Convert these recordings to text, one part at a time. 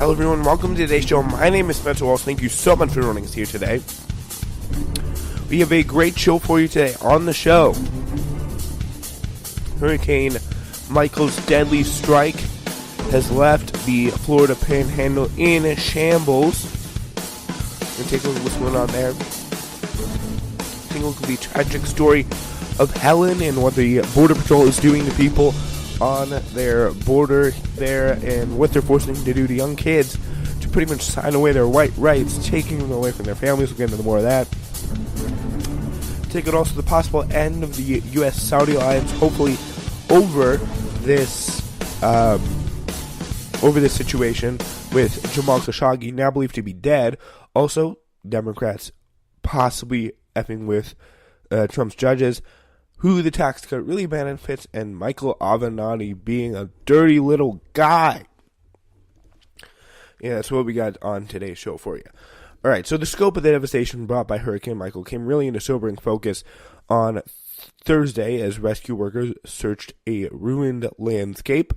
Hello everyone, welcome to today's show. My name is Spencer Walsh. Thank you so much for joining us here today. We have a great show for you today. On the show, Hurricane Michael's deadly strike has left the Florida Panhandle in shambles. We're going to take a look at what's going on there. Take a look at the tragic story of Helen and what the Border Patrol is doing to people on their border there and what they're forcing to do to young kids to pretty much sign away their rights, taking them away from their families. We'll get into more of that. Take it also the possible end of the U.S.-Saudi alliance, hopefully over this situation with Jamal Khashoggi, now believed to be dead. Also, Democrats possibly effing with Trump's judges, who the tax cut really benefits, and Micheal Avenatti being a dirty little guy. Yeah, that's what we got on today's show for you. All right, so the scope of the devastation brought by Hurricane Michael came really into sobering focus on Thursday as rescue workers searched a ruined landscape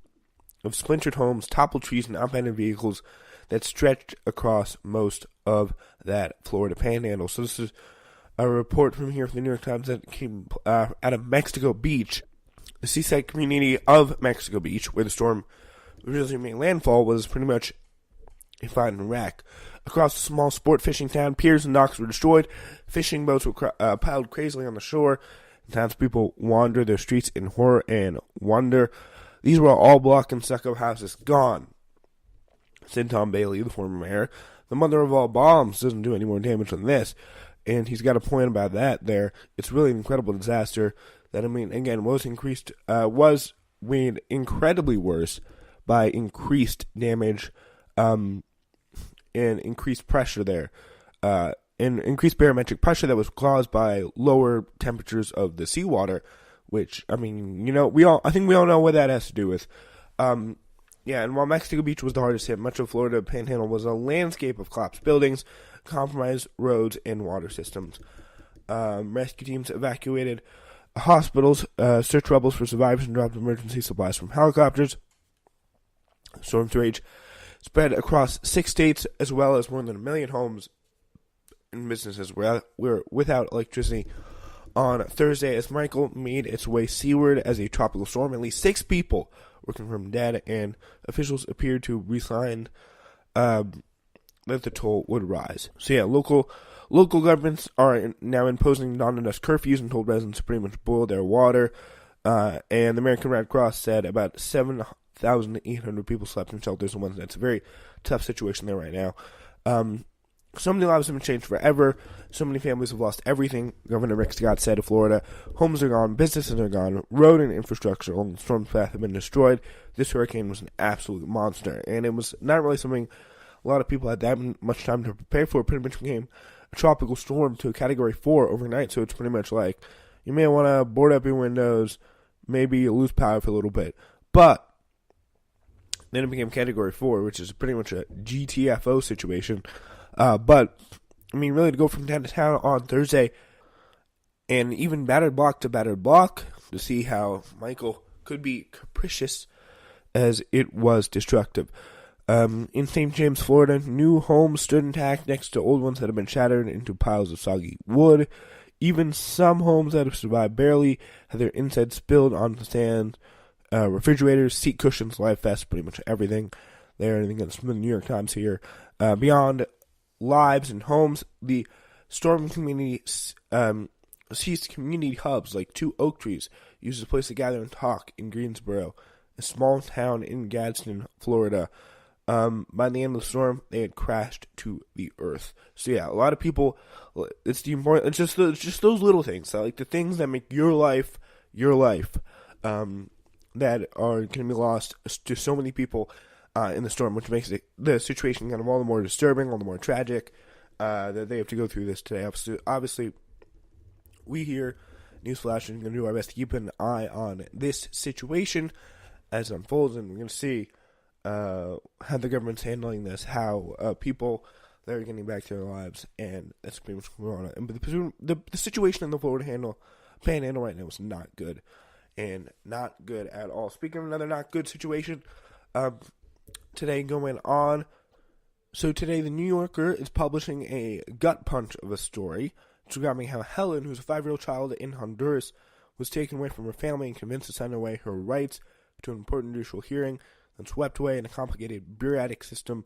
of splintered homes, toppled trees, and abandoned vehicles that stretched across most of that Florida Panhandle. So this is a report from here from the New York Times that came out of Mexico Beach. The seaside community of Mexico Beach, where the storm originally made landfall, was pretty much a fine wreck. Across the small sport fishing town, piers and docks were destroyed. Fishing boats were piled crazily on the shore. Townspeople wandered their streets in horror and wonder. These were all block and stucco houses gone, said Tom Bailey, the former mayor. The mother of all bombs doesn't do any more damage than this. And he's got a point about that there. It's really an incredible disaster that, I mean, again, was made incredibly worse by increased damage and increased pressure there. And increased barometric pressure that was caused by lower temperatures of the seawater, which, I mean, you know, I think we all know what that has to do with. Yeah, and while Mexico Beach was the hardest hit, much of Florida Panhandle was a landscape of collapsed buildings, compromised roads, and water systems. Rescue teams evacuated hospitals, searched rebels for survivors, and dropped emergency supplies from helicopters. Storm's rage spread across 6 states, as well as more than 1 million homes and businesses were without electricity on Thursday as Michael made its way seaward as a tropical storm. At least 6 people were confirmed dead, and officials appeared to resign that the toll would rise. So yeah, local governments are now imposing non-industrial curfews and told residents to pretty much boil their water. And the American Red Cross said about 7,800 people slept in shelters on Wednesday. It's a very tough situation there right now. So many lives have been changed forever. So many families have lost everything. Governor Rick Scott said of Florida, homes are gone, businesses are gone, road and infrastructure along the storm's path have been destroyed. This hurricane was an absolute monster, and it was not really something a lot of people had that much time to prepare for. It pretty much became a tropical storm to a Category 4 overnight, so it's pretty much like you may want to board up your windows, maybe lose power for a little bit. But then it became Category 4, which is pretty much a GTFO situation. But, I mean, really to go from town to town on Thursday and even battered block to battered block to see how Michael could be capricious as it was destructive. In St. James, Florida, new homes stood intact next to old ones that have been shattered into piles of soggy wood. Even some homes that have survived barely had their insides spilled onto sand. Refrigerators, seat cushions, life vests, pretty much everything there. Anything that's from the New York Times here. Beyond lives and homes, the storm community seized community hubs like 2 oak trees used as a place to gather and talk in Greensboro, a small town in Gadsden, Florida. By the end of the storm, they had crashed to the earth. So yeah, a lot of people, it's just those little things, like the things that make your life, that are going to be lost to so many people in the storm, which makes the situation kind of all the more disturbing, all the more tragic, that they have to go through this today. Obviously, we here, Newsflash, are going to do our best to keep an eye on this situation as it unfolds, and we're going to see how the government's handling this, how people that are getting back to their lives, and that's pretty much what's going on. But the situation in the Florida Panhandle right now is not good, and not good at all. Speaking of another not good situation, today going on, So today, the New Yorker is publishing a gut punch of a story describing how Helen, who's a 5-year-old child in Honduras, was taken away from her family and convinced to sign away her rights to an important judicial hearing, and swept away in a complicated bureaucratic system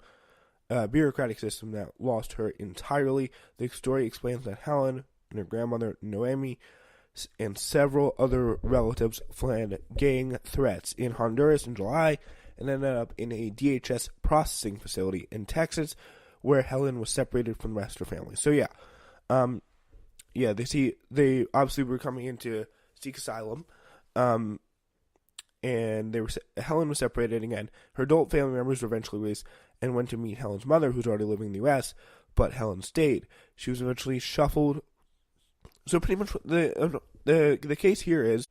that lost her entirely. The story explains that Helen and her grandmother Noemi and several other relatives fled gang threats in Honduras in July and ended up in a DHS processing facility in Texas, where Helen was separated from the rest of her family. So they obviously were coming in to seek asylum, and Helen was separated again. Her adult family members were eventually released and went to meet Helen's mother, who's already living in the U.S., but Helen stayed. She was eventually shuffled. So pretty much the case here is,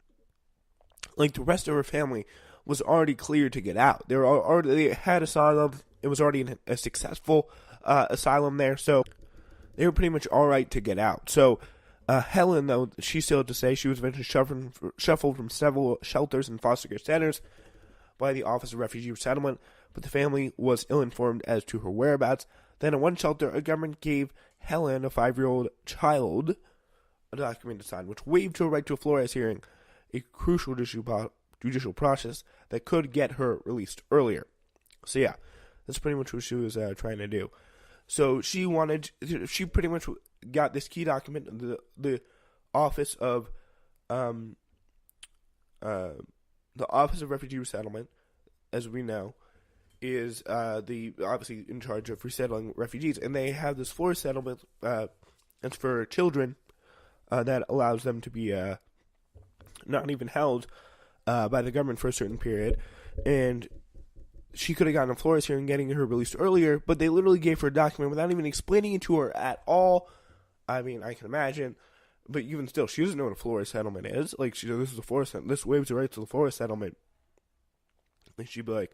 like, the rest of her family was already cleared to get out. They had asylum. It was already a successful asylum there, so they were pretty much all right to get out. So Helen, though, she still had to say she was eventually shuffled from several shelters and foster care centers by the Office of Refugee Resettlement, but the family was ill-informed as to her whereabouts. Then at one shelter, a government gave Helen, a 5-year-old child, a document to sign, which waived her right to a Flores hearing, a crucial judicial process that could get her released earlier. So yeah, that's pretty much what she was trying to do. So she pretty much got this key document. The Office of Refugee Resettlement, as we know, is obviously in charge of resettling refugees, and they have this Flores settlement that's for children that allows them to be not even held by the government for a certain period, and she could have gotten a Flores hearing, getting her released earlier, but they literally gave her a document without even explaining it to her at all. I mean, I can imagine, but even still, she doesn't know what a Flores settlement is. Like, she knows this is a Flores settlement. This waives the right to the Flores settlement. And she'd be like,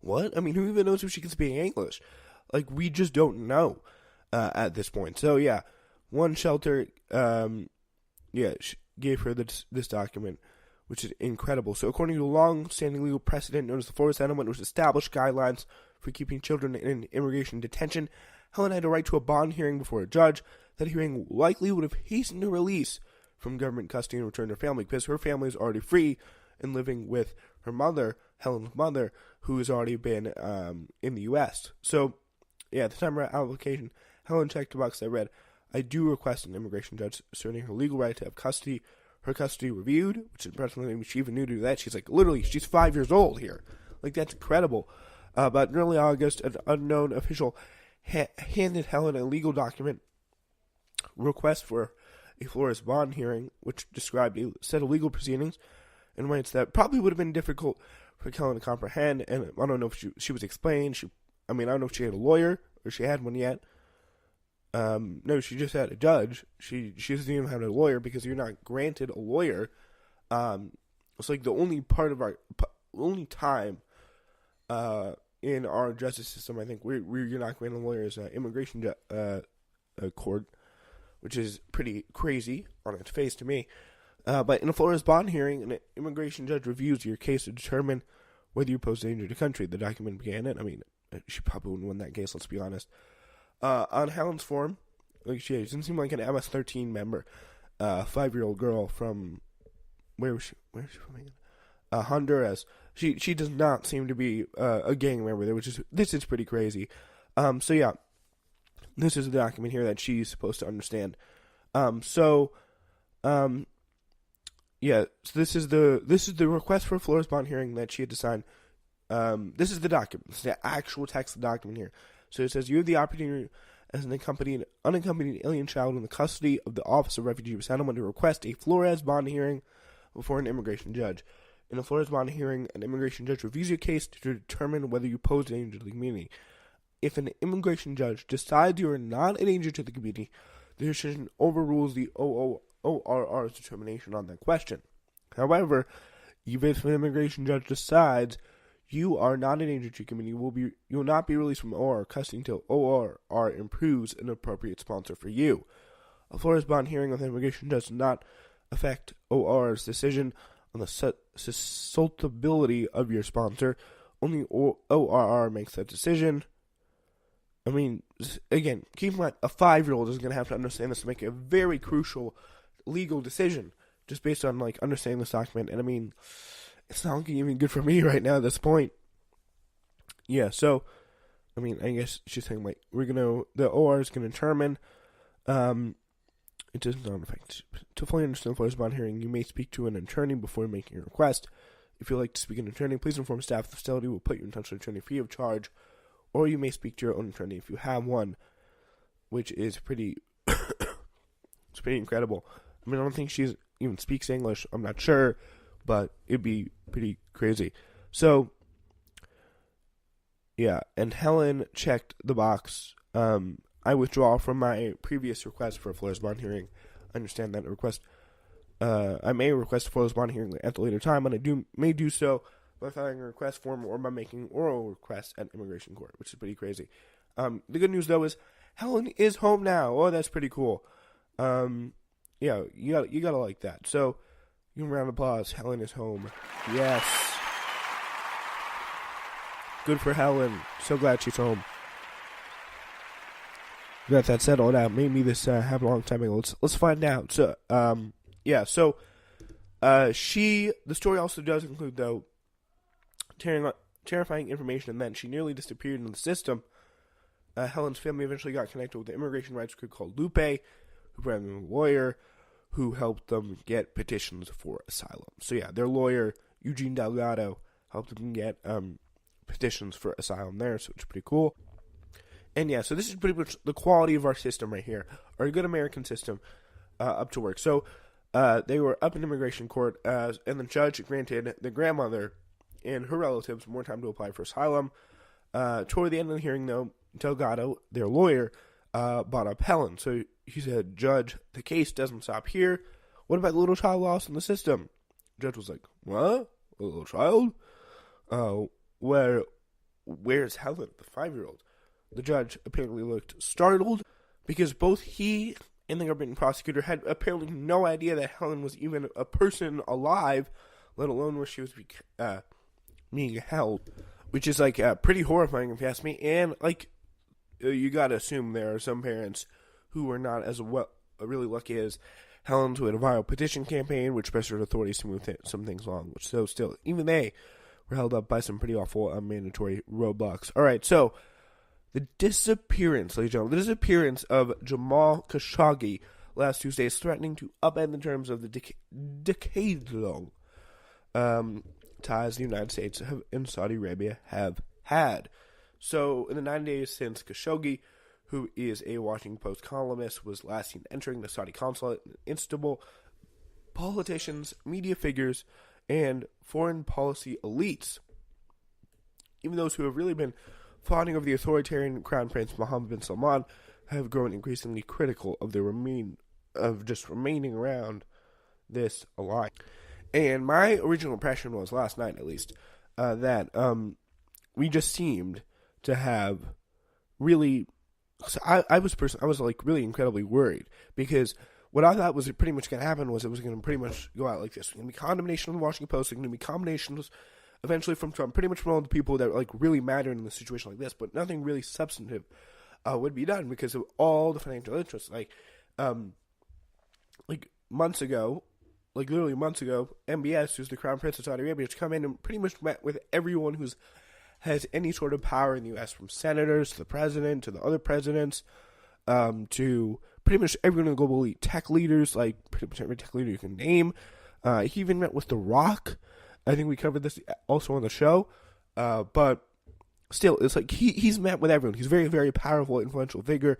what? I mean, who even knows if she can speak English? Like, we just don't know at this point. So, yeah, one shelter, gave her this document, which is incredible. So according to a long-standing legal precedent known as the Flores Settlement, which established guidelines for keeping children in immigration detention, Helen had a right to a bond hearing before a judge. That hearing likely would have hastened her release from government custody and return to her family, because her family is already free and living with her mother, Helen's mother, who has already been in the U.S. So, yeah, at the time of her application, Helen checked the box that read, I do request an immigration judge asserting her legal right to have her custody reviewed, which is impressive. She even knew to do that. She's like, literally, she's 5 years old here. Like, that's incredible. But in early August, an unknown official handed Helen a legal document request for a Flores bond hearing, which described a set of legal proceedings in ways that probably would have been difficult for Helen to comprehend. And I don't know if she was explained. I don't know if she had a lawyer or she had one yet. No, she just had a judge. She doesn't even have a lawyer because you're not granted a lawyer. It's like the only part of only time in our justice system, I think, where you're not granted a lawyer is immigration court, which is pretty crazy on its face to me. But in a Flores bond hearing, an immigration judge reviews your case to determine whether you pose danger to the country. The document began it. I mean, she probably wouldn't win that case, let's be honest. On Helen's form, like, she doesn't seem like an MS-13 member. 5-year-old girl from where is she from again? Honduras. She does not seem to be a gang member there, this is pretty crazy. So yeah, this is the document here that she's supposed to understand. So this is the request for a Flores bond hearing that she had to sign. This is the document. This is the actual text of the document here. So it says, you have the opportunity as an unaccompanied alien child in the custody of the Office of Refugee Resettlement to request a Flores bond hearing before an immigration judge. In a Flores bond hearing, an immigration judge reviews your case to determine whether you pose a danger to the community. If an immigration judge decides you are not a danger to the community, the decision overrules the ORR's determination on that question. However, even if an immigration judge decides you are not a danger to the community, you will not be released from ORR custody until ORR improves an appropriate sponsor for you. A Flores bond hearing with an immigration judge does not affect ORR's decision on the susceptibility of your sponsor. Only ORR makes that decision. I mean, again, keep in mind, a 5-year-old is going to have to understand this to make a very crucial legal decision just based on, like, understanding this document. And, I mean, it's not looking even good for me right now at this point. Yeah, so, I mean, I guess she's saying, like, the OR is going to determine, it does not affect. To fully understand the Florida's bond hearing, you may speak to an attorney before making a request. If you'd like to speak to an attorney, please inform staff of the facility. We'll put you in touch with an attorney free of charge. Or you may speak to your own attorney if you have one, which is pretty, it's pretty incredible. I mean, I don't think she even speaks English. I'm not sure, but it'd be pretty crazy. So, yeah, and Helen checked the box. I withdraw from my previous request for a Florida's bond hearing. I understand that request. I may request a Florida's bond hearing at a later time, and I may do so by filing a request form or by making oral requests at immigration court, which is pretty crazy. The good news, though, is Helen is home now. Oh, that's pretty cool. Yeah, you gotta like that. So, give a round of applause. Helen is home. Yes. Good for Helen. So glad she's home. Got that settled out. Maybe this happened a long time ago. Let's find out. So, yeah. So, the story also does include, though, terrifying information, and then she nearly disappeared in the system. Helen's family eventually got connected with the immigration rights group called Lupe, who provided them a lawyer who helped them get petitions for asylum. So yeah, their lawyer, Eugene Delgado, helped them get petitions for asylum there, so it's pretty cool. And yeah, so this is pretty much the quality of our system right here, our good American system, up to work. So they were up in immigration court, and the judge granted the grandmother and her relatives more time to apply for asylum. Toward the end of the hearing, though, Delgado, their lawyer, brought up Helen. So he said, "Judge, the case doesn't stop here. What about the little child lost in the system?" The judge was like, "What? A little child? Where's Helen, the 5-year-old?" The judge apparently looked startled because both he and the government prosecutor had apparently no idea that Helen was even a person alive, let alone where she was being held, which is like pretty horrifying if you ask me. And like, you gotta assume there are some parents who were not as really lucky as Helen, who had a viral petition campaign which pressured authorities to move some things along. So still, even they were held up by some pretty awful mandatory roadblocks. All right, so the disappearance, ladies and gentlemen, the disappearance of Jamal Khashoggi last Tuesday is threatening to upend the terms of the decade-long ties the United States and Saudi Arabia have had. So, in the 9 days since Khashoggi, who is a Washington Post columnist, was last seen entering the Saudi consulate in Istanbul, politicians, media figures, and foreign policy elites, even those who have really been fawning over the authoritarian Crown Prince Mohammed bin Salman, have grown increasingly critical of their remaining around this alliance. And my original impression was, last night at least, that we just seemed to have really. So I was like really incredibly worried, because what I thought was pretty much going to happen was it was going to pretty much go out like this. It was going to be condemnation from the Washington Post. It was going to be condemnations eventually from Trump, pretty much from all the people that like really mattered in a situation like this, but nothing really substantive would be done because of all the financial interests. Like months ago, like literally months ago, MBS, who's the Crown Prince of Saudi Arabia, has come in and pretty much met with everyone who's has any sort of power in the U.S., from senators to the president to the other presidents, to pretty much everyone in the global elite, tech leaders, like pretty much every tech leader you can name. He even met with The Rock. I think we covered this also on the show. But still, it's like he's met with everyone. He's a very, very powerful, influential figure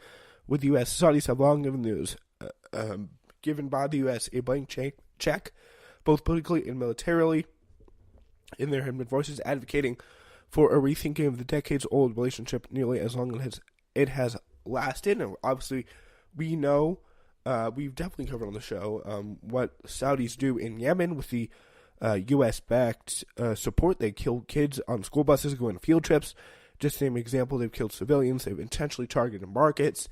with the U.S. Saudis have long given news, given by the U.S. a blank check, both politically and militarily. And there have been voices advocating for a rethinking of the decades-old relationship nearly as long as it has lasted. And obviously, we know, we've definitely covered on the show, what Saudis do in Yemen with the U.S.-backed support. They kill kids on school buses going on field trips. Just to name an example, they've killed civilians. They've intentionally targeted markets.